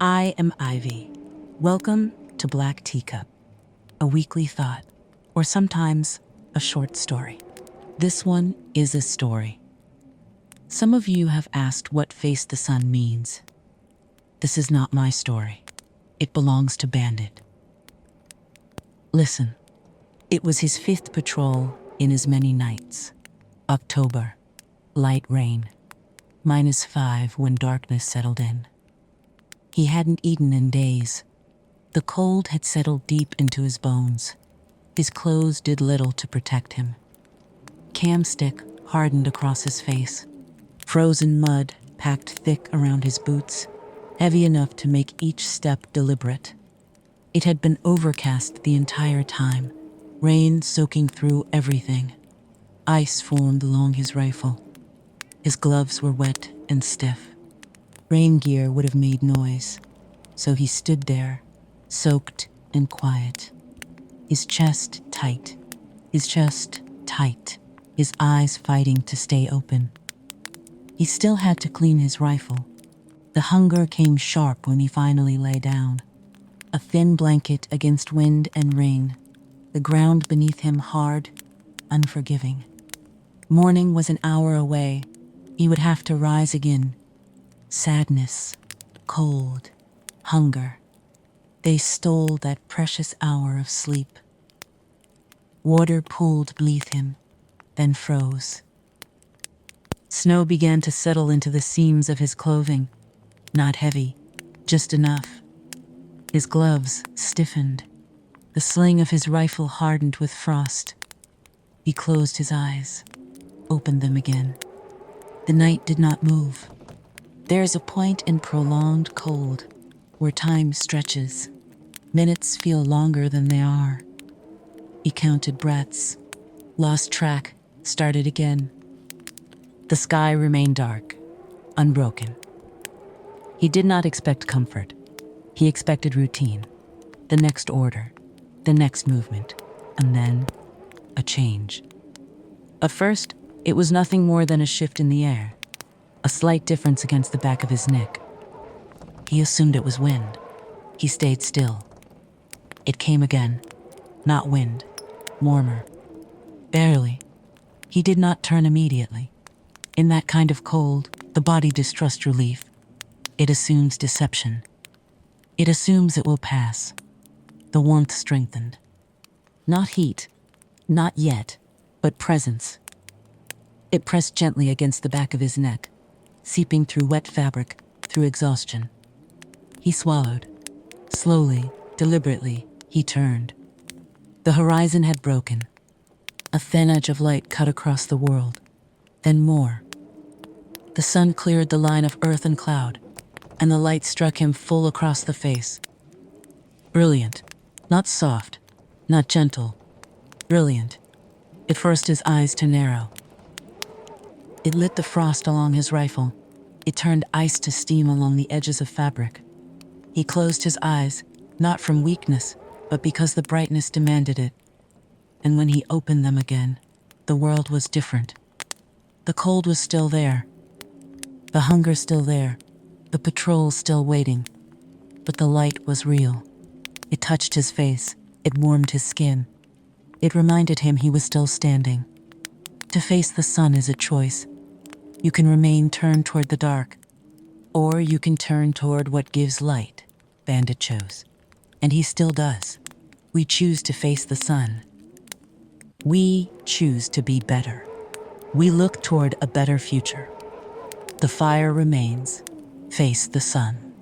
I am Ivy. Welcome to Black Teacup, a weekly thought, or sometimes a short story. This one is a story. Some of you have asked what Face the Sun means. This is not my story. It belongs to Bandit. Listen, it was his 5th patrol in as many nights. October, light rain, -5 when darkness settled in. He hadn't eaten in days. The cold had settled deep into his bones. His clothes did little to protect him. Camstick hardened across his face. Frozen mud packed thick around his boots, heavy enough to make each step deliberate. It had been overcast the entire time, rain soaking through everything. Ice formed along his rifle. His gloves were wet and stiff. Rain gear would have made noise, so he stood there, soaked and quiet. His chest tight, his eyes fighting to stay open. He still had to clean his rifle. The hunger came sharp when he finally lay down. A thin blanket against wind and rain, the ground beneath him hard, unforgiving. Morning was an hour away. He would have to rise again. Sadness, cold, hunger. They stole that precious hour of sleep. Water pooled beneath him, then froze. Snow began to settle into the seams of his clothing. Not heavy, just enough. His gloves stiffened. The sling of his rifle hardened with frost. He closed his eyes, opened them again. The night did not move. There's a point in prolonged cold where time stretches. Minutes feel longer than they are. He counted breaths, lost track, started again. The sky remained dark, unbroken. He did not expect comfort. He expected routine, the next order, the next movement, and then a change. At first, it was nothing more than a shift in the air, a slight difference against the back of his neck. He assumed it was wind. He stayed still. It came again, not wind, warmer. Barely. He did not turn immediately. In that kind of cold, the body distrusts relief. It assumes deception. It assumes it will pass. The warmth strengthened. Not heat, not yet, but presence. It pressed gently against the back of his neck, seeping through wet fabric, through exhaustion. He swallowed. Slowly, deliberately, he turned. The horizon had broken. A thin edge of light cut across the world. Then more. The sun cleared the line of earth and cloud, and the light struck him full across the face. Brilliant. Not soft, not gentle. Brilliant. It forced his eyes to narrow. It lit the frost along his rifle. It turned ice to steam along the edges of fabric. He closed his eyes, not from weakness, but because the brightness demanded it. And when he opened them again, the world was different. The cold was still there. The hunger still there. The patrol still waiting. But the light was real. It touched his face. It warmed his skin. It reminded him he was still standing. To face the sun is a choice. You can remain turned toward the dark, or you can turn toward what gives light. Bandit chose. And he still does. We choose to face the sun. We choose to be better. We look toward a better future. The fire remains. Face the sun.